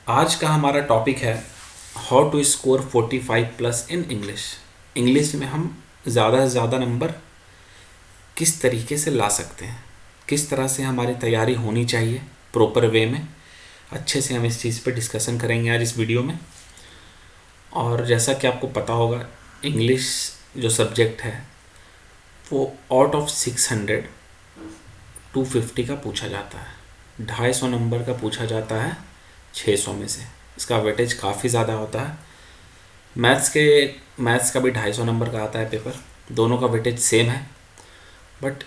आज का हमारा टॉपिक है how to score 45+ in English. English में हम ज़्यादा से ज़्यादा नंबर किस तरीके से ला सकते हैं, किस तरह से हमारी तैयारी होनी चाहिए प्रॉपर वे में। अच्छे से हम इस चीज़ पे डिस्कशन करेंगे आज इस वीडियो में। और जैसा कि आपको पता होगा, इंग्लिश जो सब्जेक्ट है वो आउट ऑफ 600 250 का पूछा जाता है, 250 नंबर का पूछा जाता है 600 में से। इसका वेटेज काफ़ी ज़्यादा होता है। मैथ्स का भी 250 नंबर का आता है पेपर, दोनों का वेटेज सेम है। बट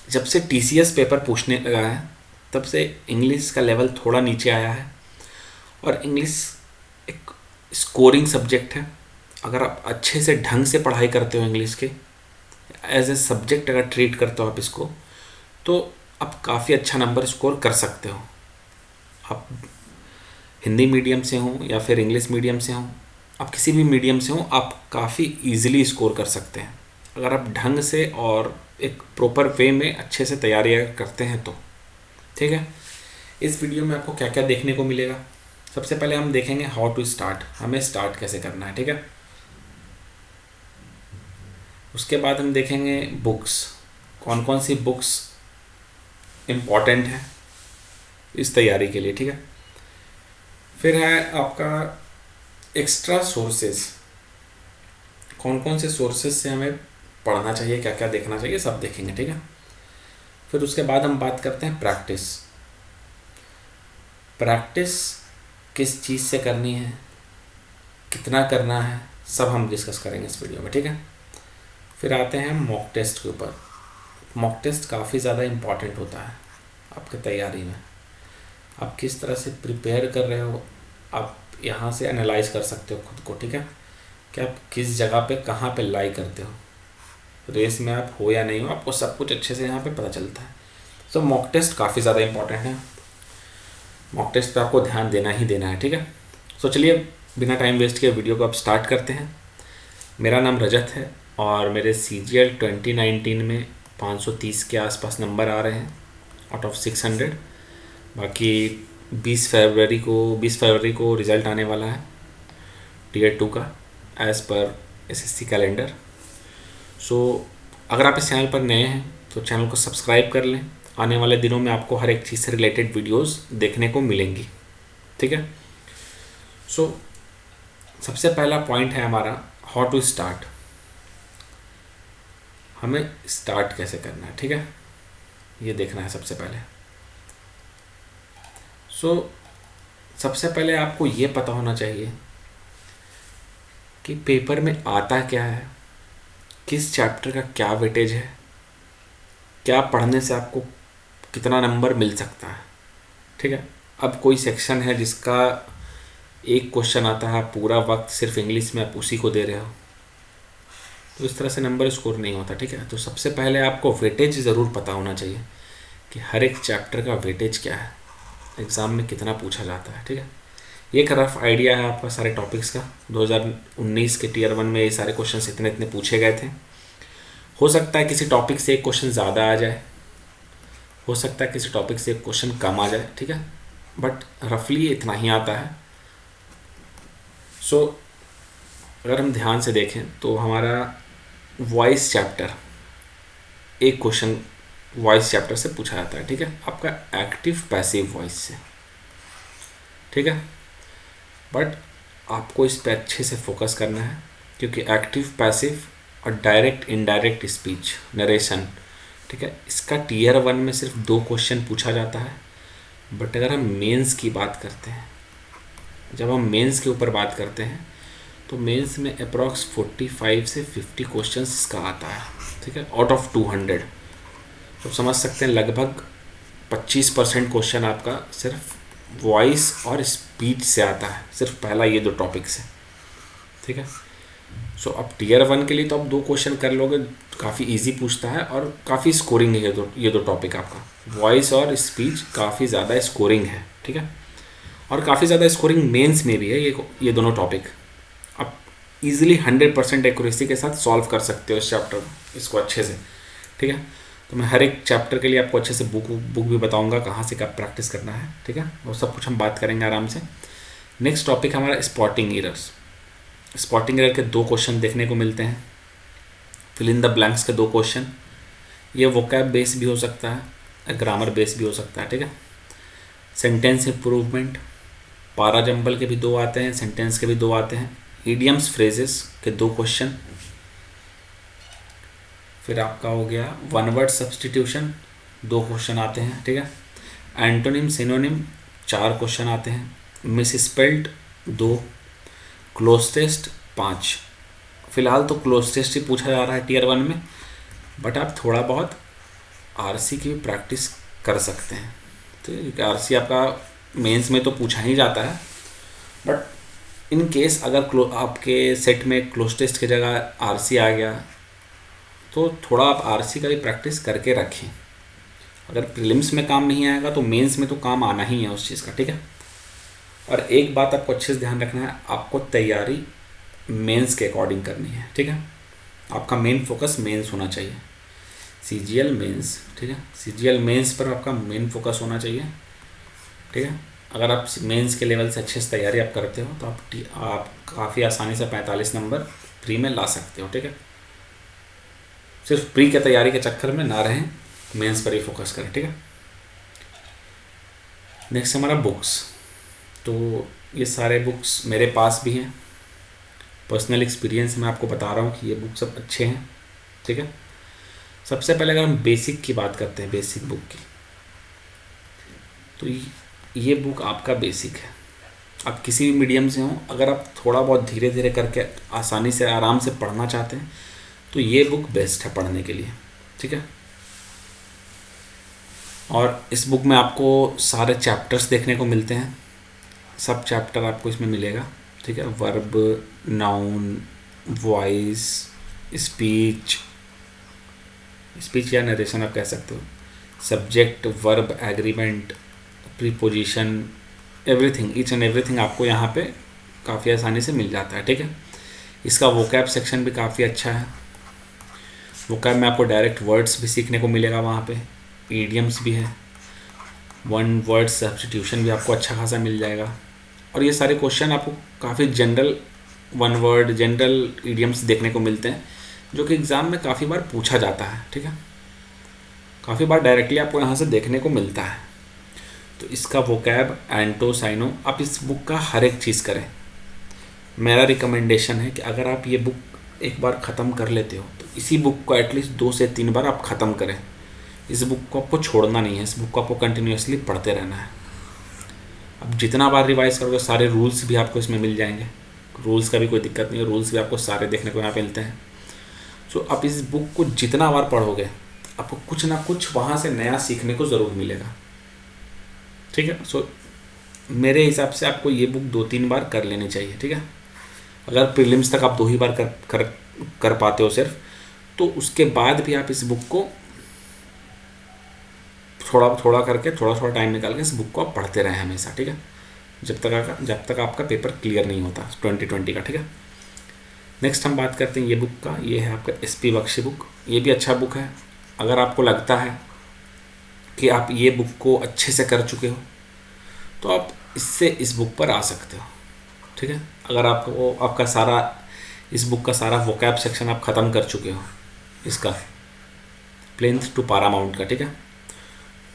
जब से टीसीएस पेपर पूछने लगा है तब से इंग्लिश का लेवल थोड़ा नीचे आया है। और इंग्लिश एक स्कोरिंग सब्जेक्ट है। अगर आप अच्छे से ढंग से पढ़ाई करते हो इंग्लिश के, एज ए सब्जेक्ट अगर ट्रीट करते हो आप इसको, तो आप काफ़ी अच्छा नंबर स्कोर कर सकते हो। आप हिंदी मीडियम से हो या फिर इंग्लिश मीडियम से हो, आप किसी भी मीडियम से हो, आप काफ़ी इजीली स्कोर कर सकते हैं अगर आप ढंग से और एक प्रॉपर वे में अच्छे से तैयारियाँ करते हैं तो। ठीक है, इस वीडियो में आपको क्या क्या देखने को मिलेगा। सबसे पहले हम देखेंगे हाउ टू स्टार्ट, हमें स्टार्ट कैसे करना है। ठीक है, उसके बाद हम देखेंगे बुक्स, कौन कौन सी बुक्स इम्पॉर्टेंट है इस तैयारी के लिए। ठीक है, फिर है आपका एक्स्ट्रा सोर्सेज, कौन कौन से सोर्सेज से हमें पढ़ना चाहिए, क्या क्या देखना चाहिए, सब देखेंगे। ठीक है, फिर उसके बाद हम बात करते हैं प्रैक्टिस। प्रैक्टिस किस चीज़ से करनी है, कितना करना है, सब हम डिस्कस करेंगे इस वीडियो में। ठीक है, फिर आते हैं मॉक टेस्ट के ऊपर। मॉक टेस्ट काफ़ी ज़्यादा इम्पॉर्टेंट होता है आपके तैयारी में। आप किस तरह से प्रिपेयर कर रहे हो, आप यहाँ से एनालाइज कर सकते हो खुद को। ठीक है, कि आप किस जगह पे कहाँ पे लाई करते हो, रेस में आप हो या नहीं हो, आपको सब कुछ अच्छे से यहाँ पे पता चलता है। तो मॉक टेस्ट काफ़ी ज़्यादा इंपॉर्टेंट है, मॉक टेस्ट पे आपको ध्यान देना ही देना है। ठीक है, तो चलिए बिना टाइम वेस्ट किए वीडियो को अब स्टार्ट करते हैं। मेरा नाम रजत है और मेरे CGL 2019 में 530 के आसपास नंबर आ रहे हैं आउट ऑफ 600। बाकी 20 फरवरी को रिज़ल्ट आने वाला है Tier 2 का एज़ पर SSC कैलेंडर। सो अगर आप इस चैनल पर नए हैं तो चैनल को सब्सक्राइब कर लें, आने वाले दिनों में आपको हर एक चीज़ से रिलेटेड वीडियोस देखने को मिलेंगी। ठीक है, सो सबसे पहला पॉइंट है हमारा हाउ टू स्टार्ट, हमें स्टार्ट कैसे करना है। ठीक है, ये देखना है सबसे पहले। सो सबसे पहले आपको ये पता होना चाहिए कि पेपर में आता क्या है, किस चैप्टर का क्या वेटेज है, क्या पढ़ने से आपको कितना नंबर मिल सकता है। ठीक है, अब कोई सेक्शन है जिसका एक क्वेश्चन आता है, पूरा वक्त सिर्फ इंग्लिश में आप उसी को दे रहे हो, तो इस तरह से नंबर स्कोर नहीं होता। ठीक है, तो सबसे पहले आपको वेटेज ज़रूर पता होना चाहिए कि हर एक चैप्टर का वेटेज क्या है, एग्ज़ाम में कितना पूछा जाता है। ठीक है, ये एक रफ आइडिया है आपका सारे टॉपिक्स का। 2019 के Tier 1 में ये सारे क्वेश्चन इतने इतने पूछे गए थे। हो सकता है किसी टॉपिक से एक क्वेश्चन ज़्यादा आ जाए, हो सकता है किसी टॉपिक से एक क्वेश्चन कम आ जाए। ठीक है, बट रफली इतना ही आता है। सो अगर हम ध्यान से देखें तो हमारा वॉइस चैप्टर, एक क्वेश्चन वॉइस चैप्टर से पूछा जाता है। ठीक है, आपका एक्टिव पैसिव वॉइस से। ठीक है, बट आपको इस पर अच्छे से फोकस करना है, क्योंकि एक्टिव पैसिव और डायरेक्ट इनडायरेक्ट स्पीच नरेशन, ठीक है, इसका Tier 1 में सिर्फ 2 क्वेश्चन पूछा जाता है। बट अगर हम मेंस की बात करते हैं, जब हम मेंस के ऊपर बात करते हैं तो मेंस में अप्रॉक्स 45 से 50 क्वेश्चंस इसका आता है। ठीक है, आउट ऑफ 200। तो समझ सकते हैं लगभग 25% क्वेश्चन आपका सिर्फ वॉइस और स्पीच से आता है, सिर्फ पहला ये 2 टॉपिक से। ठीक है, सो अब Tier 1 के लिए तो आप 2 क्वेश्चन कर लोगे, काफ़ी इजी पूछता है और काफ़ी स्कोरिंग है ये दो टॉपिक आपका वॉइस और स्पीच, काफ़ी ज़्यादा स्कोरिंग है। ठीक है, और काफ़ी ज़्यादा स्कोरिंग मेंस में भी है ये दोनों टॉपिक। आप इजीली 100% एक्यूरेसी के साथ सॉल्व कर सकते हो इस चैप्टर इसको अच्छे से। ठीक है, तो मैं हर एक चैप्टर के लिए आपको अच्छे से बुक भी बताऊंगा कहाँ से कब प्रैक्टिस करना है, ठीक है, वो सब कुछ हम बात करेंगे आराम से। नेक्स्ट टॉपिक हमारा स्पॉटिंग एरर्स। स्पॉटिंग एरर के 2 क्वेश्चन देखने को मिलते हैं, फिल इन द ब्लैंक्स के 2 क्वेश्चन। ये वोकैब बेस भी हो सकता है, ग्रामर बेस भी हो सकता है, ठीक है। सेंटेंस इम्प्रूवमेंट, पारा जंबल के भी 2 आते हैं, सेंटेंस के भी 2 आते हैं। ईडियम्स फ्रेजेस के 2 क्वेश्चन। फिर आपका हो गया वन वर्ड सब्सटीट्यूशन, 2 क्वेश्चन आते हैं, ठीक है। एंटोनिम सिनोनिम 4 क्वेश्चन आते हैं। Misspelled 2, cloze test 5। फिलहाल तो क्लोज टेस्ट ही पूछा जा रहा है टीयर 1 में, बट आप थोड़ा बहुत आरसी की भी प्रैक्टिस कर सकते हैं। तो आरसी आपका मेंस में तो पूछा ही जाता है, बट इन केस अगर आपके सेट में क्लोज टेस्ट की जगह आरसी आ गया तो थोड़ा आप आरसी का भी प्रैक्टिस करके रखें। अगर प्रीलिम्स में काम नहीं आएगा तो मेंस में तो काम आना ही है उस चीज़ का, ठीक है। और एक बात आपको अच्छे से ध्यान रखना है, आपको तैयारी मेंस के अकॉर्डिंग करनी है, ठीक है। आपका मेन फोकस मेंस होना चाहिए, सीजीएल मेंस, ठीक है। सीजीएल मेंस पर आपका मेन फोकस होना चाहिए, ठीक है। अगर आप मेंस के लेवल से अच्छे से तैयारी आप करते हो तो आप काफ़ी आसानी से 45 नंबर प्री में ला सकते हो, ठीक है। सिर्फ प्री के तैयारी के चक्कर में ना रहें, मेंस पर ही फोकस करें, ठीक है। नेक्स्ट हमारा बुक्स। तो ये सारे बुक्स मेरे पास भी हैं, पर्सनल एक्सपीरियंस मैं आपको बता रहा हूँ कि ये बुक सब अच्छे हैं, ठीक है। सबसे पहले अगर हम बेसिक की बात करते हैं, बेसिक बुक की, तो ये बुक आपका बेसिक है। आप किसी भी मीडियम से हों, अगर आप थोड़ा बहुत धीरे धीरे करके आसानी से आराम से पढ़ना चाहते हैं तो ये बुक बेस्ट है पढ़ने के लिए, ठीक है। और इस बुक में आपको सारे चैप्टर्स देखने को मिलते हैं, सब चैप्टर आपको इसमें मिलेगा, ठीक है। Verb, noun, voice, speech, speech या नरेशन आप कह सकते हो, subject, verb, agreement, preposition, everything, each and everything आपको यहाँ पे काफ़ी आसानी से मिल जाता है, ठीक है। इसका वोकैब सेक्शन भी काफ़ी अच्छा है। वोकैब में आपको डायरेक्ट वर्ड्स भी सीखने को मिलेगा, वहाँ पे ईडियम्स भी है, वन वर्ड सब्स्टिट्यूशन भी आपको अच्छा खासा मिल जाएगा। और ये सारे क्वेश्चन आपको काफ़ी general one word, general idioms देखने को मिलते हैं, जो कि एग्ज़ाम में काफ़ी बार पूछा जाता है, ठीक है। काफ़ी बार डायरेक्टली आपको यहाँ से देखने को मिलता है। तो इसका वोकैब, एंटो, साइनो, आप इस बुक का हर एक चीज़ करें। मेरा रिकमेंडेशन है कि अगर आप ये बुक एक बार ख़त्म कर लेते हो तो इसी बुक को एटलीस्ट 2 से 3 बार आप ख़त्म करें। इस बुक को आपको छोड़ना नहीं है, इस बुक को आपको कंटिन्यूसली पढ़ते रहना है। अब जितना बार रिवाइज करोगे सारे रूल्स भी आपको इसमें मिल जाएंगे, रूल्स का भी कोई दिक्कत नहीं है, रूल्स भी आपको सारे देखने को यहाँ पे मिलते हैं। सो आप इस बुक को जितना बार पढ़ोगे आपको कुछ ना कुछ वहाँ से नया सीखने को ज़रूर मिलेगा, ठीक है। सो मेरे हिसाब से आपको ये बुक 2-3 बार कर लेनी चाहिए, ठीक है। अगर प्रीलिम्स तक आप 2 ही बार कर पाते हो सिर्फ, तो उसके बाद भी आप इस बुक को थोड़ा करके थोड़ा टाइम निकाल के इस बुक को आप पढ़ते रहें हमेशा, ठीक है, जब तक आपका पेपर क्लियर नहीं होता 2020 का, ठीक है। नेक्स्ट हम बात करते हैं ये बुक का, ये है आपका SP बख्शी बुक। ये भी अच्छा बुक है। अगर आपको लगता है कि आप ये बुक को अच्छे से कर चुके हो तो आप इससे इस बुक पर आ सकते हो, ठीक है। अगर आपको आपका सारा इस बुक का सारा वोकैब सेक्शन आप ख़त्म कर चुके हो, इसका प्लेन्थ टू पारामाउंट का, ठीक है,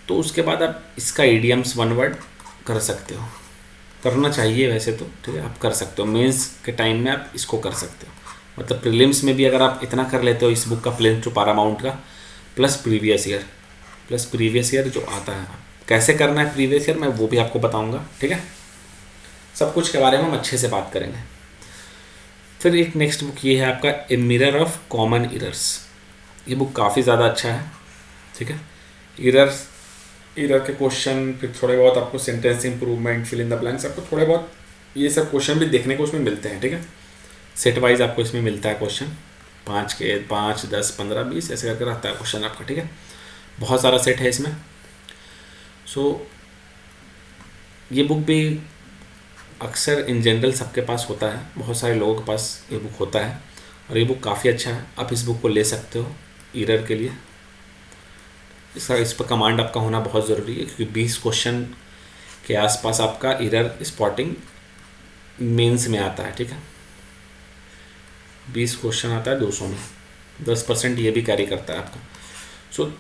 तो उसके बाद आप इसका ईडियम्स वन वर्ड कर सकते हो, करना चाहिए वैसे तो, ठीक है। आप कर सकते हो, मेंस के टाइम में आप इसको कर सकते हो। मतलब प्रीलिम्स में भी अगर आप इतना कर लेते हो इस बुक का प्लेन्थ टू पारामाउंट का, प्लस प्रीवियस ईयर जो आता है, कैसे करना है प्रीवियस ईयर मैं वो भी आपको बताऊंगा, ठीक है। सब कुछ के बारे में हम अच्छे से बात करेंगे। फिर एक नेक्स्ट बुक ये है आपका ए मिरर ऑफ कॉमन एरर्स। ये बुक काफ़ी ज़्यादा अच्छा है, ठीक है। एरर के क्वेश्चन, फिर थोड़े बहुत आपको sentence improvement, fill in the blanks, आपको थोड़े बहुत ये सब क्वेश्चन भी देखने को उसमें मिलते हैं, ठीक है। सेट वाइज आपको इसमें मिलता है क्वेश्चन, 5 के 5, 10, 15, 20 ऐसे करके रहता है क्वेश्चन आपका, ठीक है। बहुत सारा सेट है इसमें। सो ये बुक भी अक्सर इन जनरल सबके पास होता है, बहुत सारे लोगों के पास ये बुक होता है, और ये बुक काफ़ी अच्छा है। आप इस बुक को ले सकते हो एरर के लिए। इस पर कमांड आपका होना बहुत ज़रूरी है, क्योंकि 20 क्वेश्चन के आसपास आपका एरर स्पॉटिंग मेंस में आता है, ठीक है। 20 क्वेश्चन आता है 200 में, 10% ये भी कैरी करता है आपका। सो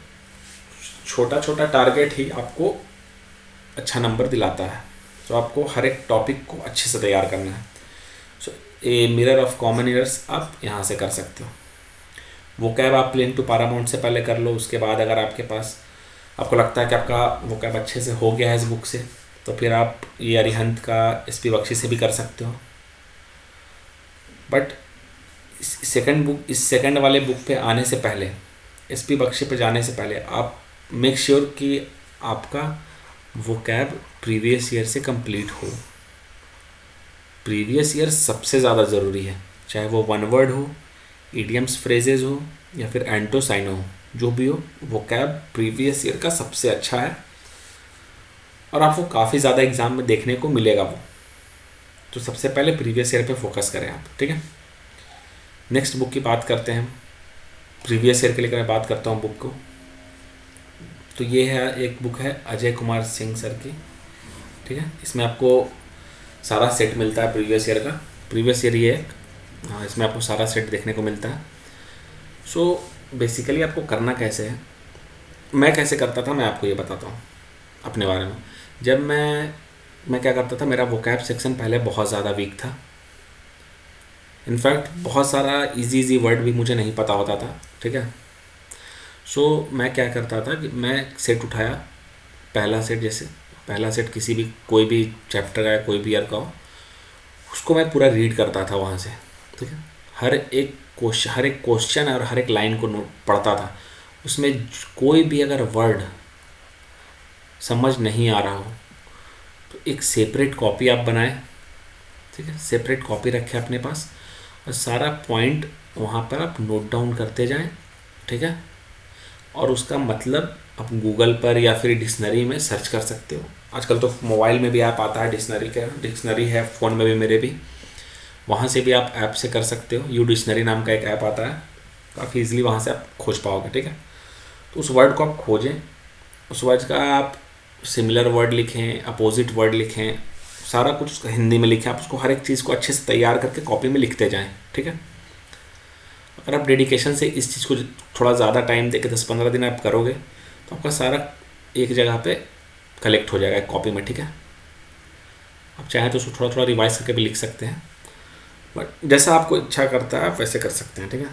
छोटा छोटा टारगेट ही आपको अच्छा नंबर दिलाता है। तो आपको हर एक टॉपिक को अच्छे से तैयार करना है। So a mirror of common errors आप यहाँ से कर सकते हो। वो कैब आप प्लेन टू पारामाउंट से पहले कर लो, उसके बाद अगर आपके पास आपको लगता है कि आपका वो कैब अच्छे से हो गया है इस बुक से, तो फिर आप ये अरिहंत का SP बख्शी से भी कर सकते हो। बट इस सेकंड वाले बुक पे आने से पहले, SP बख्शी पे जाने से पहले आप मेक श्योर कि आपका वो कैब प्रीवियस ईयर से कंप्लीट हो। प्रीवियस ईयर सबसे ज़्यादा ज़रूरी है, चाहे वो वन वर्ड हो, इडियम्स फ्रेजेज हो, या फिर एंटोसाइनो हो, जो भी हो, वो कैब प्रीवियस ईयर का सबसे अच्छा है और आपको काफ़ी ज़्यादा एग्ज़ाम में देखने को मिलेगा वो। तो सबसे पहले प्रीवियस ईयर पे फोकस करें आप, ठीक है। नेक्स्ट बुक की बात करते हैं। प्रीवियस ईयर के लिए मैं बात करता हूँ बुक को, तो ये है एक बुक है अजय कुमार सिंह सर की, ठीक है। इसमें आपको सारा सेट मिलता है प्रीवियस ईयर का। प्रीवियस ईयर ये हाँ, इसमें आपको सारा सेट देखने को मिलता है। सो बेसिकली आपको करना कैसे है, मैं कैसे करता था मैं आपको ये बताता हूँ अपने बारे में। जब मैं क्या करता था, मेरा वोकैब सेक्शन पहले बहुत ज़्यादा वीक था। इनफैक्ट बहुत सारा इजी वर्ड भी मुझे नहीं पता होता था, ठीक है। सो मैं क्या करता था कि मैं सेट उठाया, पहला सेट, जैसे पहला सेट किसी भी कोई भी चैप्टर का या कोई भी ईयर का हो, उसको मैं पूरा रीड करता था वहाँ से, ठीक है। हर एक क्वेश्चन और हर एक लाइन को नोट पढ़ता था। उसमें कोई भी अगर वर्ड समझ नहीं आ रहा हो तो एक सेपरेट कॉपी आप बनाएं, ठीक है। सेपरेट कॉपी रखें अपने पास और सारा पॉइंट वहाँ पर आप नोट डाउन करते जाएं, ठीक है। और उसका मतलब आप गूगल पर या फिर डिक्शनरी में सर्च कर सकते हो। आजकल तो मोबाइल में भी ऐप आता है डिक्शनरी है फ़ोन में भी, मेरे भी, वहाँ से भी आप ऐप से कर सकते हो। यू डिक्शनरी नाम का एक ऐप आता है, काफ़ी ईजिली वहाँ से आप खोज पाओगे, ठीक है। तो उस वर्ड को आप खोजें, उस वर्ड का आप सिमिलर वर्ड लिखें, अपोजिट वर्ड लिखें, सारा कुछ उसका हिंदी में लिखें। आप उसको हर एक चीज़ को अच्छे से तैयार करके कॉपी में लिखते जाएँ, ठीक है। अगर आप डेडिकेशन से इस चीज़ को थोड़ा ज़्यादा टाइम देके 10-15 दिन आप करोगे तो आपका सारा एक जगह पे कलेक्ट हो जाएगा एक कॉपी में, ठीक है। आप चाहें तो उसको थोड़ा थोड़ा रिवाइज करके भी लिख सकते हैं, बट जैसा आपको इच्छा करता है आप वैसे कर सकते हैं, ठीक है।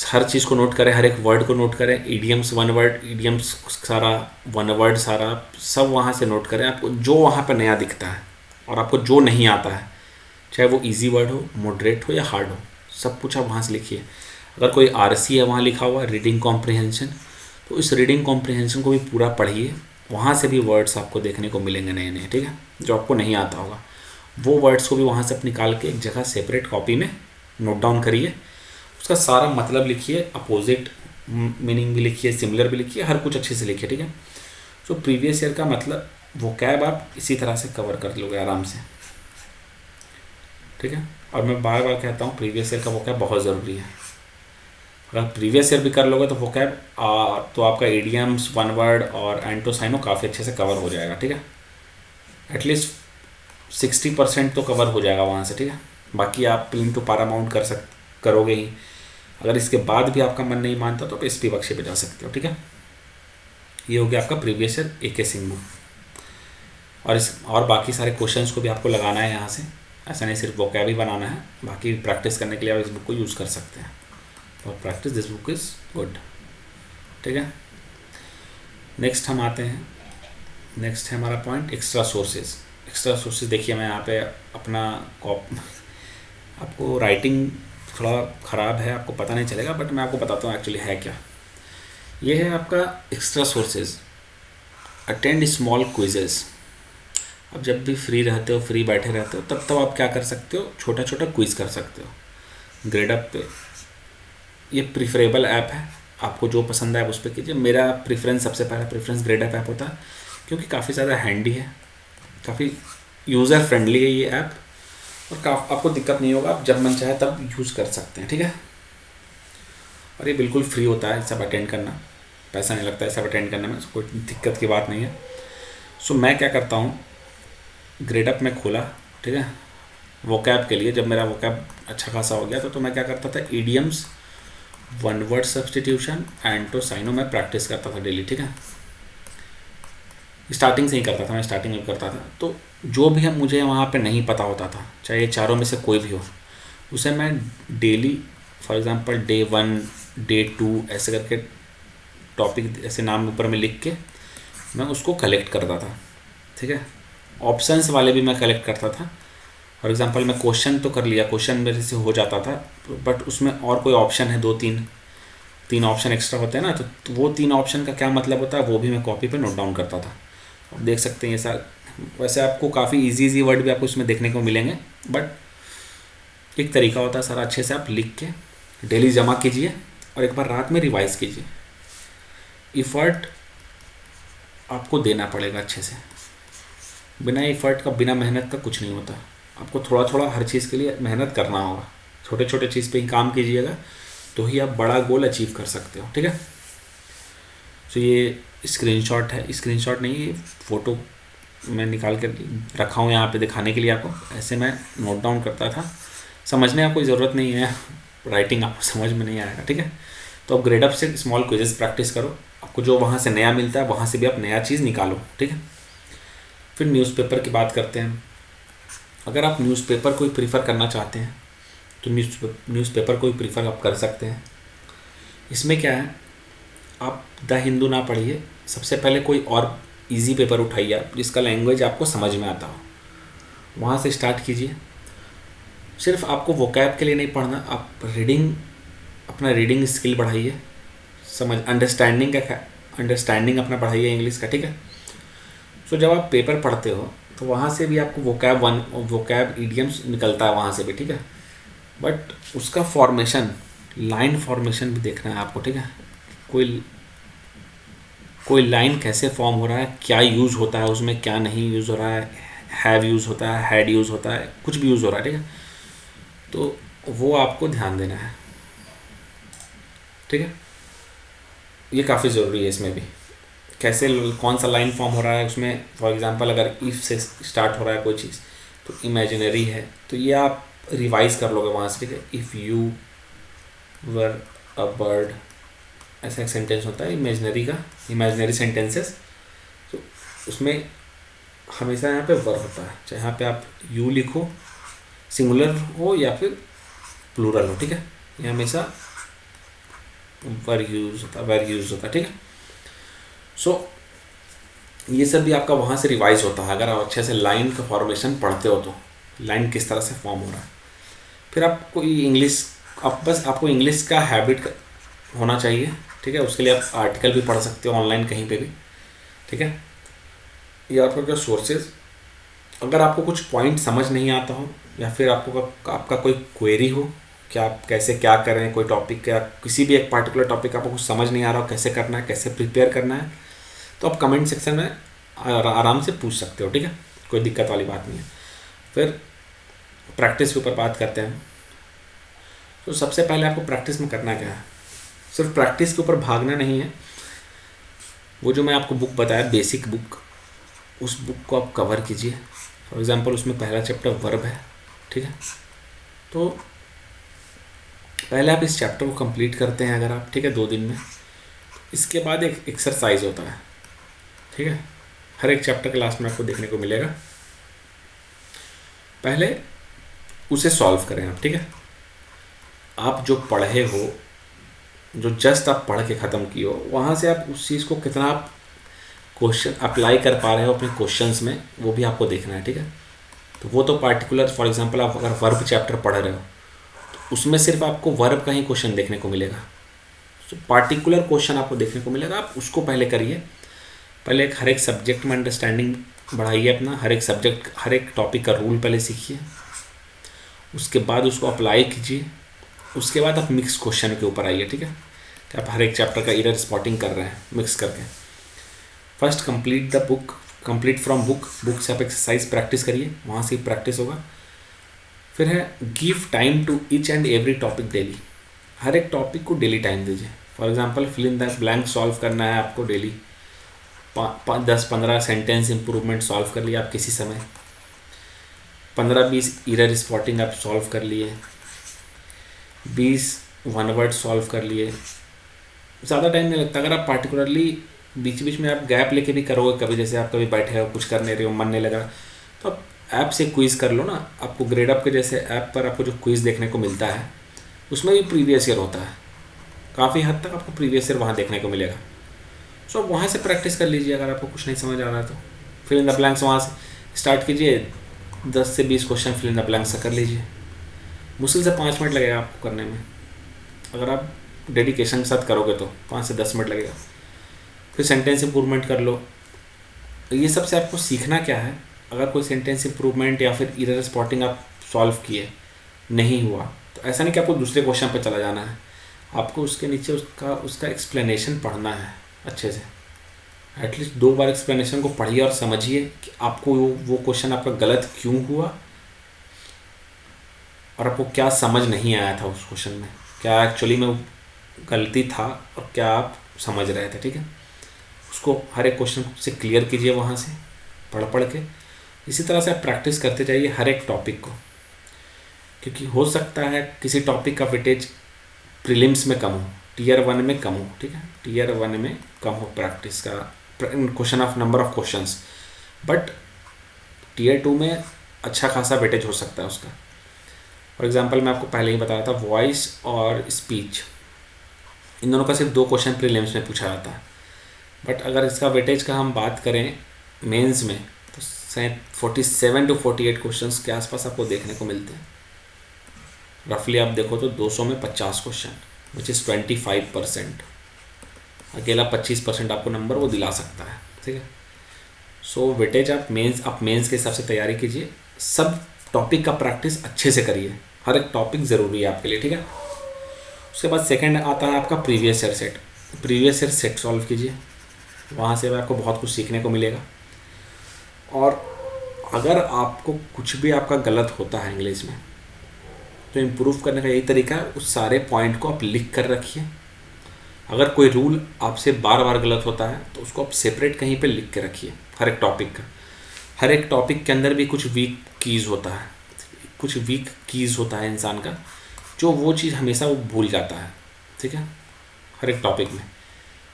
हर चीज़ को नोट करें, हर एक वर्ड को नोट करें, ईडियम्स वन वर्ड, ईडियम्स सारा, वन वर्ड सारा, सब वहाँ से नोट करें। आपको जो वहाँ पर नया दिखता है और आपको जो नहीं आता है, चाहे वो इजी वर्ड हो, मॉडरेट हो या हार्ड हो, सब कुछ आप वहाँ से लिखिए। अगर कोई RC है वहाँ लिखा हुआ रीडिंग कॉम्प्रिहेंशन, तो इस रीडिंग कॉम्प्रिहेंशन को भी पूरा पढ़िए। वहाँ से भी वर्ड्स आपको देखने को मिलेंगे नए नए, ठीक है, जो आपको नहीं आता होगा। वो वर्ड्स को भी वहाँ से निकाल के एक जगह सेपरेट कॉपी में नोट डाउन करिए, उसका सारा मतलब लिखिए, अपोजिट मीनिंग भी लिखिए, सिमिलर भी लिखिए, हर कुछ अच्छे से लिखिए, ठीक है। सो प्रीवियस ईयर का मतलब वो कैब आप इसी तरह से कवर कर लोगे आराम से, ठीक है। और मैं बार बार कहता हूँ प्रीवियस ईयर का वो कैब बहुत ज़रूरी है। अगर प्रीवियस ईयर भी कर लोगे तो वो कैब तो आपका ईडियम्स, वन वर्ड और एंटोसाइनो काफ़ी अच्छे से कवर हो जाएगा, ठीक है। एटलीस्ट 60% तो कवर हो जाएगा वहाँ से, ठीक है। बाकी आप प्लेन टू पारामाउंट करोगे ही। अगर इसके बाद भी आपका मन नहीं मानता तो आप SP बख्शी पे जा सकते हो, ठीक है। ये हो गया आपका previous year AK Singh book. और बाकी सारे क्वेश्चंस को भी आपको लगाना है यहाँ से, ऐसा नहीं सिर्फ वोकैब ही बनाना है, बाकी प्रैक्टिस करने के लिए आप इस बुक को यूज़ कर सकते हैं। और practice this book is good, ठीक है। नेक्स्ट हम आते हैं, नेक्स्ट है हमारा point extra sources. Extra sources देखिए, मैं यहाँ पे अपना आपको राइटिंग थोड़ा ख़राब है, आपको पता नहीं चलेगा, बट मैं आपको बताता हूँ एक्चुअली है क्या। ये है आपका extra sources. Attend small quizzes. अब जब भी फ्री रहते हो, फ्री बैठे रहते हो, तब आप क्या कर सकते हो, छोटा छोटा क्विज़ कर सकते हो ग्रेडअप पे। ये प्रीफरेबल ऐप है, आपको जो पसंद है आप उस पर कीजिए। मेरा प्रेफरेंस, सबसे पहला प्रेफरेंस ग्रेडअप ऐप होता है, क्योंकि काफ़ी ज़्यादा हैंडी है, काफ़ी यूज़र फ्रेंडली है ये ऐप, और आपको दिक्कत नहीं होगा, आप जब मन चाहे तब यूज़ कर सकते हैं, ठीक है। और ये बिल्कुल फ्री होता है सब अटेंड करना, पैसा नहीं लगता है सब अटेंड करने में, कोई दिक्कत की बात नहीं है। सो मैं क्या करता हूँ, ग्रेडअप में खोला, ठीक है, वोकैब के लिए। जब मेरा वोकैब अच्छा खासा हो गया तो मैं क्या करता था, ईडियम्स, वन वर्ड सब्सटीट्यूशन, एंटोसाइनो मैं प्रैक्टिस करता था डेली, ठीक है। स्टार्टिंग से ही करता था, मैं स्टार्टिंग में करता था। तो जो भी हम मुझे वहाँ पे नहीं पता होता था, चाहे ये चारों में से कोई भी हो, उसे मैं daily, for example day 1, day 2 ऐसे करके टॉपिक ऐसे नाम ऊपर में लिख के मैं उसको कलेक्ट करता था, ठीक है। ऑप्शंस वाले भी मैं कलेक्ट करता था। फॉर एग्जांपल मैं क्वेश्चन तो कर लिया, क्वेश्चन मेरे से हो जाता था, बट उसमें और कोई ऑप्शन है, 2-3 ऑप्शन एक्स्ट्रा होते हैं ना, तो वो 3 ऑप्शन का क्या मतलब होता है वो भी मैं कॉपी पे नोट डाउन करता था। आप देख सकते हैं ये सार, वैसे आपको काफ़ी इजी वर्ड भी आपको इसमें देखने को मिलेंगे, बट एक तरीका होता है सारा, अच्छे से आप लिख के डेली जमा कीजिए और एक बार रात में रिवाइज़ कीजिए। इफ़र्ट आपको देना पड़ेगा अच्छे से, बिना एफर्ट का, बिना मेहनत का कुछ नहीं होता। आपको थोड़ा थोड़ा हर चीज़ के लिए मेहनत करना होगा, छोटे छोटे चीज़ पे ही काम कीजिएगा तो ही आप बड़ा गोल अचीव कर सकते हो, ठीक है। तो ये स्क्रीनशॉट है, स्क्रीनशॉट नहीं, ये फ़ोटो मैं निकाल कर रखा हूँ यहाँ पे दिखाने के लिए आपको। ऐसे मैं नोट डाउन करता था, समझने का कोई ज़रूरत नहीं है, राइटिंग आपको समझ में नहीं आएगा, ठीक है। तो आप ग्रेडअप से स्मॉल क्विजेस प्रैक्टिस करो, आपको जो वहाँ से नया मिलता है वहाँ से भी आप नया चीज़ निकालो, ठीक है। फिर न्यूज़पेपर की बात करते हैं। अगर आप न्यूज़पेपर कोई प्रीफर करना चाहते हैं तो न्यूज़पेपर कोई प्रीफर आप कर सकते हैं। इसमें क्या है, आप द हिंदू ना पढ़िए, सबसे पहले कोई और इजी पेपर उठाइए आप, जिसका लैंग्वेज आपको समझ में आता हो, वहाँ से स्टार्ट कीजिए। सिर्फ आपको वोकैब के लिए नहीं पढ़ना, आप अपना रीडिंग स्किल बढ़ाइए, अंडरस्टैंडिंग अपना बढ़ाइए इंग्लिश का, ठीक है। तो जब आप पेपर पढ़ते हो तो वहाँ से भी आपको वोकैब ईडियम्स निकलता है वहाँ से भी, ठीक है। बट उसका फॉर्मेशन, लाइन फॉर्मेशन भी देखना है आपको, ठीक है। कोई लाइन कैसे फॉर्म हो रहा है, क्या यूज़ होता है उसमें, क्या नहीं यूज़ हो रहा है, हैव यूज़ होता है, हैड यूज़ होता है, कुछ भी यूज़ हो रहा है, ठीक है। तो वो आपको ध्यान देना है, ठीक है। ये काफ़ी ज़रूरी है इसमें भी, कैसे कौन सा लाइन फॉर्म हो रहा है उसमें। फॉर एग्जांपल अगर इफ़ से स्टार्ट हो रहा है कोई चीज़ तो इमेजिनरी है, तो ये आप रिवाइज कर लोगे वहाँ से, ठीक है। If you were a bird, ऐसा एक सेंटेंस होता है इमेजिनरी का, इमेजिनरी सेंटेंसेस। तो उसमें हमेशा यहाँ पे वर होता है, चाहे यहाँ पे आप यू लिखो, सिंगुलर हो या फिर प्लूरल हो, ठीक है। ये हमेशा वर यूज होता है, ठीक है। सो ये सब भी आपका वहाँ से रिवाइज होता है, अगर आप अच्छे से लाइन का फॉर्मेशन पढ़ते हो तो लाइन किस तरह से फॉर्म हो रहा है। फिर आपको आपको इंग्लिश का हैबिट होना चाहिए, ठीक है। उसके लिए आप आर्टिकल भी पढ़ सकते हो ऑनलाइन कहीं पे भी, ठीक है। ये आपका सोर्सेज, अगर आपको कुछ पॉइंट समझ नहीं आता हो या फिर आपका कोई क्वेरी हो कि आप कैसे क्या करें, कोई टॉपिक या किसी भी एक पार्टिकुलर टॉपिक आपको कुछ समझ नहीं आ रहा हो, कैसे करना है, कैसे प्रिपेयर करना है, तो आप कमेंट सेक्शन में आराम से पूछ सकते हो, ठीक है। कोई दिक्कत वाली बात नहीं है। फिर प्रैक्टिस के ऊपर बात करते हैं। तो सबसे पहले आपको प्रैक्टिस में करना क्या है, सिर्फ प्रैक्टिस के ऊपर भागना नहीं है। वो जो मैं आपको बुक बताया, बेसिक बुक, उस बुक को आप कवर कीजिए। फॉर एग्जांपल उसमें पहला चैप्टर वर्ब है, ठीक है। तो पहले आप इस चैप्टर को कंप्लीट करते हैं अगर आप, ठीक है, 2 दिन में। इसके बाद एक एक्सरसाइज होता है, ठीक है, हर एक चैप्टर के लास्ट में आपको देखने को मिलेगा। पहले उसे सॉल्व करें आप, ठीक है। आप जो पढ़े हो, जो जस्ट आप पढ़ के ख़त्म किए हो, वहाँ से आप उस चीज़ को कितना आप क्वेश्चन अप्लाई कर पा रहे हो अपने क्वेश्चंस में, वो भी आपको देखना है, ठीक है। तो वो तो पार्टिकुलर, फॉर एग्जांपल आप अगर वर्ब चैप्टर पढ़ रहे हो तो उसमें सिर्फ आपको वर्ब का ही क्वेश्चन देखने को मिलेगा, तो पार्टिकुलर क्वेश्चन आपको देखने को मिलेगा। आप उसको पहले करिए, पहले हर एक सब्जेक्ट में अंडरस्टैंडिंग बढ़ाइए अपना, हर एक टॉपिक का रूल पहले सीखिए, उसके बाद उसको अप्लाई कीजिए। उसके बाद आप मिक्स क्वेश्चन के ऊपर आइए, ठीक है, कि आप हर एक चैप्टर का एरर स्पॉटिंग कर रहे हैं मिक्स करके। फर्स्ट कंप्लीट फ्रॉम बुक से आप एक्सरसाइज प्रैक्टिस करिए, वहाँ से प्रैक्टिस होगा। फिर है give time to each and every topic daily. हर एक टॉपिक को डेली टाइम दीजिए। For example fill in the blank solve करना है आपको डेली, 10-15 सेंटेंस इंप्रूवमेंट सॉल्व कर लिया आप किसी समय, 15-20 एरर स्पॉटिंग आप सॉल्व कर लिए, 20 वन वर्ड सॉल्व कर लिए। ज़्यादा टाइम नहीं लगता। अगर आप पार्टिकुलरली बीच बीच में आप गैप लेके भी करोगे, कभी जैसे आप कभी बैठे हो कुछ कर नहीं रहे हो, मन नहीं लगा, तो आप ऐप से क्विज़ कर लो ना। आपको ग्रेडअप के जैसे ऐप पर आपको जो क्विज़ देखने को मिलता है उसमें भी प्रीवियस ईयर होता है, काफ़ी हद तक आपको प्रीवियस ईयर वहाँ देखने को मिलेगा। सो वहाँ से प्रैक्टिस कर लीजिए। अगर आपको कुछ नहीं समझ आ रहा है तो फिल इन द ब्लैंक्स वहाँ से स्टार्ट कीजिए, 10 से 20 question fill in the blanks से कर लीजिए। मुश्किल से 5 मिनट लगेगा आपको करने में, अगर आप डेडिकेशन के साथ करोगे तो 5 से 10 मिनट लगेगा। फिर सेंटेंस इंप्रूवमेंट कर लो। ये सबसे आपको सीखना क्या है, अगर कोई सेंटेंस इंप्रूवमेंट या फिर एरर स्पॉटिंग आप सॉल्व किए नहीं हुआ तो ऐसा नहीं कि आपको दूसरे क्वेश्चन पर चला जाना है, आपको उसके नीचे उसका एक्सप्लेनेशन पढ़ना है अच्छे से। एटलीस्ट 2 बार एक्सप्लेनेशन को पढ़िए और समझिए कि आपको वो क्वेश्चन आपका गलत क्यों हुआ और आपको क्या समझ नहीं आया था उस क्वेश्चन में, क्या एक्चुअली में गलती था और क्या आप समझ रहे थे। ठीक है, उसको हर एक क्वेश्चन से क्लियर कीजिए वहाँ से पढ़ के। इसी तरह से आप प्रैक्टिस करते जाइए हर एक टॉपिक को, क्योंकि हो सकता है किसी टॉपिक का वेटेज प्रीलिम्स में कम हो, टीयर 1 में कम हो। ठीक है, टीयर 1 में कम हो प्रैक्टिस का question of number of questions, but tier 2 में अच्छा खासा वेटेज हो सकता है उसका। फॉर एग्जांपल मैं आपको पहले ही बताया था, वॉइस और स्पीच, इन दोनों का सिर्फ 2 क्वेश्चन प्रीलिम्स में पूछा जाता है। बट अगर इसका वेटेज का हम बात करें मेंस में तो 47 to 48 क्वेश्चंस के आसपास आपको देखने को मिलते हैं। रफली आप देखो तो 200 में 50 क्वेश्चन, विच इज़ 25%। अकेला 25% आपको नंबर वो दिला सकता है। ठीक है, सो वेटेज आप मेंस के हिसाब से तैयारी कीजिए। सब टॉपिक का प्रैक्टिस अच्छे से करिए, हर एक टॉपिक ज़रूरी है आपके लिए। ठीक है, उसके बाद सेकंड आता है आपका previous year set. Previous year set solve कीजिए, वहाँ से आपको बहुत कुछ सीखने को मिलेगा। और अगर आपको कुछ भी आपका गलत होता है इंग्लिश में तो इम्प्रूव करने का यही तरीका है, उस सारे पॉइंट को आप लिख कर रखिए। अगर कोई रूल आपसे बार बार गलत होता है तो उसको आप सेपरेट कहीं पे लिख के रखिए। हर एक टॉपिक का, हर एक टॉपिक के अंदर भी कुछ वीक कीज़ होता है इंसान का, जो वो चीज़ हमेशा वो भूल जाता है। ठीक है, हर एक टॉपिक में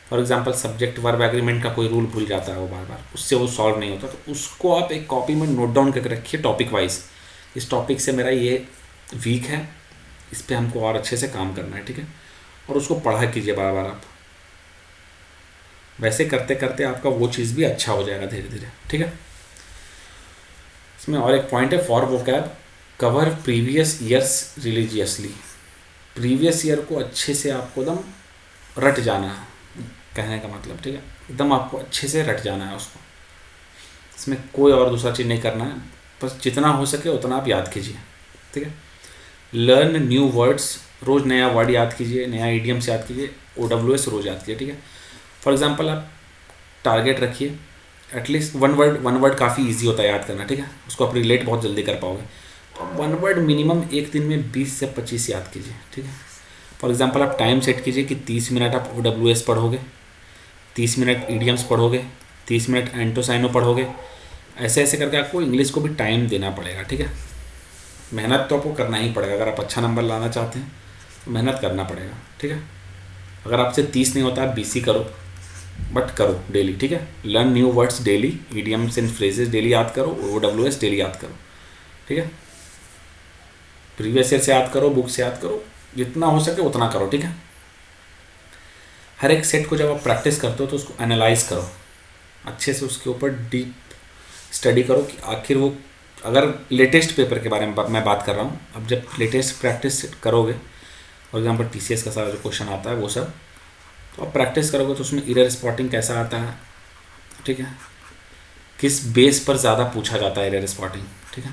for example subject verb agreement का कोई रूल भूल जाता है वो बार बार, उससे वो सॉल्व नहीं होता, तो उसको आप एक कॉपी में नोट डाउन करके रखिए टॉपिक वाइज। इस टॉपिक से मेरा ये वीक है, इस पर हमको और अच्छे से काम करना है। ठीक है, और उसको पढ़ा कीजिए बार बार आप। वैसे करते करते आपका वो चीज़ भी अच्छा हो जाएगा धीरे धीरे। ठीक है, इसमें और एक पॉइंट है, for vocab cover previous years religiously. Previous year को अच्छे से आपको एकदम रट जाना है, कहने का मतलब। ठीक है, एकदम आपको अच्छे से रट जाना है उसको, इसमें कोई और दूसरा चीज़ नहीं करना है, बस जितना हो सके उतना आप याद कीजिए। ठीक है, लर्न न्यू वर्ड्स, रोज़ नया वर्ड याद कीजिए, नया इडियम्स याद कीजिए, OWS रोज़ याद कीजिए। ठीक है, फॉर एग्जांपल आप टारगेट रखिए, एटलीस्ट वन वर्ड काफ़ी इजी होता है याद करना। ठीक है, उसको आप रिलेट बहुत जल्दी कर पाओगे। तो 1 वर्ड मिनिमम एक दिन में 20 से 25 याद कीजिए। ठीक है, फॉर एग्जांपल आप टाइम सेट कीजिए कि 30 मिनट आप OWS पढ़ोगे, 30 मिनट इडियम्स पढ़ोगे, 30 मिनट एंटोसाइनो पढ़ोगे। ऐसे ऐसे करके आपको इंग्लिश को भी टाइम देना पड़ेगा। ठीक है, मेहनत तो आपको करना ही पड़ेगा। अगर आप अच्छा नंबर लाना चाहते हैं तो मेहनत करना पड़ेगा। ठीक है, अगर आपसे 30 नहीं होता आप 20 ही करो, बट करो डेली। ठीक है, learn new words daily, idioms and phrases daily याद करो, OWS डेली याद करो। ठीक है, प्रीवियस ईयर से याद करो, बुक से याद करो, जितना हो सके उतना करो। ठीक है, हर एक सेट को जब आप प्रैक्टिस करते हो तो उसको एनालाइज करो अच्छे से, उसके ऊपर डीप स्टडी करो कि आखिर वो, अगर लेटेस्ट पेपर के बारे में मैं बात कर रहा हूँ, अब जब लेटेस्ट प्रैक्टिस करोगे, फॉर एग्जांपल TCS का सारा जो क्वेश्चन आता है वो सब, तो आप प्रैक्टिस करोगे तो उसमें एरर स्पॉटिंग कैसा आता है। ठीक है, किस बेस पर ज़्यादा पूछा जाता है एरर स्पॉटिंग। ठीक है,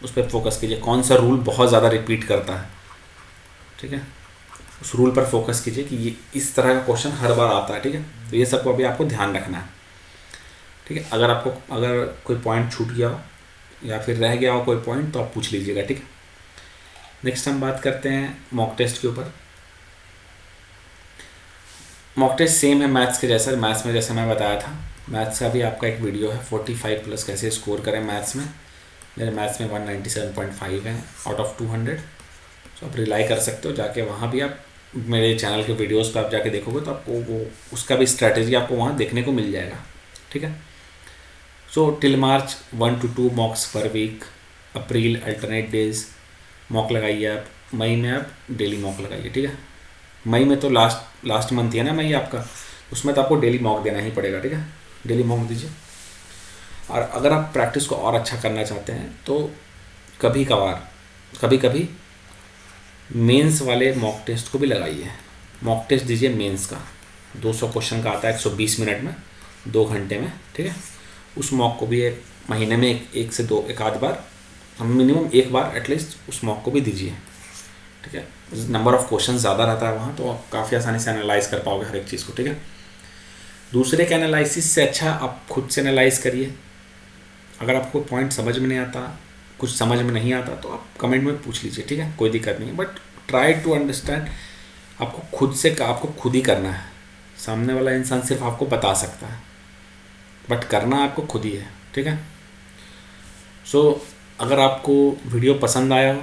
उस पर फोकस कीजिए, कौन सा रूल बहुत ज़्यादा रिपीट करता है। ठीक है, उस रूल पर फोकस कीजिए कि ये इस तरह का क्वेश्चन हर बार आता है। ठीक है, तो ये सबको अभी आपको ध्यान रखना है। ठीक है, अगर कोई पॉइंट छूट गया हो या फिर रह गया हो कोई पॉइंट तो आप पूछ लीजिएगा। ठीक है, नेक्स्ट हम बात करते हैं मॉक टेस्ट के ऊपर। मॉक टेस्ट सेम है मैथ्स के जैसा, मैथ्स में जैसे मैं बताया था। मैथ्स का भी आपका एक वीडियो है 45 प्लस कैसे स्कोर करें मैथ्स में। मेरे मैथ्स में 197.5 है आउट ऑफ 200। तो आप रिलाई कर सकते हो जाके, वहाँ भी आप मेरे चैनल के वीडियोस पे आप जाके देखोगे तो आपको वो उसका भी स्ट्रैटेजी आपको वहाँ देखने को मिल जाएगा। ठीक है। So till March 1 to 2 mocks पर वीक। अप्रैल अल्टरनेट डेज मॉक लगाइए आप। मई में आप डेली मॉक लगाइए। ठीक है। मई में तो लास्ट मंथ ही है ना मई आपका, उसमें तो आपको डेली मॉक देना ही पड़ेगा। ठीक है, डेली मॉक दीजिए। और अगर आप प्रैक्टिस को और अच्छा करना चाहते हैं तो कभी कभी मेंस वाले मॉक टेस्ट को भी लगाइए। मॉक टेस्ट दीजिए मेंस का, 200 क्वेश्चन का आता है 120 मिनट में, 2 घंटे में। ठीक है, उस मॉक को भी एक महीने में एक से दो एक आध बार, मिनिमम एक बार एटलीस्ट उस मॉक को भी दीजिए। ठीक है, नंबर ऑफ़ क्वेश्चन ज़्यादा रहता है वहाँ, तो आप काफ़ी आसानी से एनालाइज कर पाओगे हर एक चीज़ को। ठीक है, दूसरे के एनालिसिस से अच्छा आप खुद से एनालाइज करिए। अगर आपको पॉइंट समझ में नहीं आता, कुछ समझ में नहीं आता, तो आप कमेंट में पूछ लीजिए। ठीक है, कोई दिक्कत नहीं है, बट ट्राई टू अंडरस्टैंड। आपको खुद ही करना है। सामने वाला इंसान सिर्फ आपको बता सकता है, बट करना आपको खुद ही है। ठीक है। सो अगर आपको वीडियो पसंद आया हो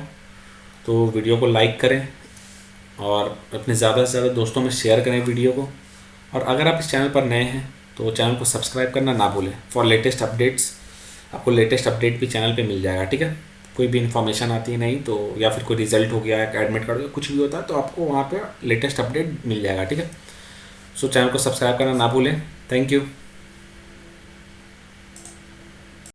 तो वीडियो को लाइक करें और अपने ज़्यादा से ज़्यादा दोस्तों में शेयर करें वीडियो को। और अगर आप इस चैनल पर नए हैं तो चैनल को सब्सक्राइब करना ना भूलें फॉर लेटेस्ट अपडेट्स। आपको लेटेस्ट अपडेट भी चैनल पे मिल जाएगा। ठीक है, कोई भी इन्फॉर्मेशन आती है नहीं तो, या फिर कोई रिजल्ट हो गया, एडमिट कार्ड हो गया, कुछ भी होता है तो आपको वहाँ पे लेटेस्ट अपडेट मिल जाएगा। ठीक है, सो चैनल को सब्सक्राइब करना ना भूलें। Thank you.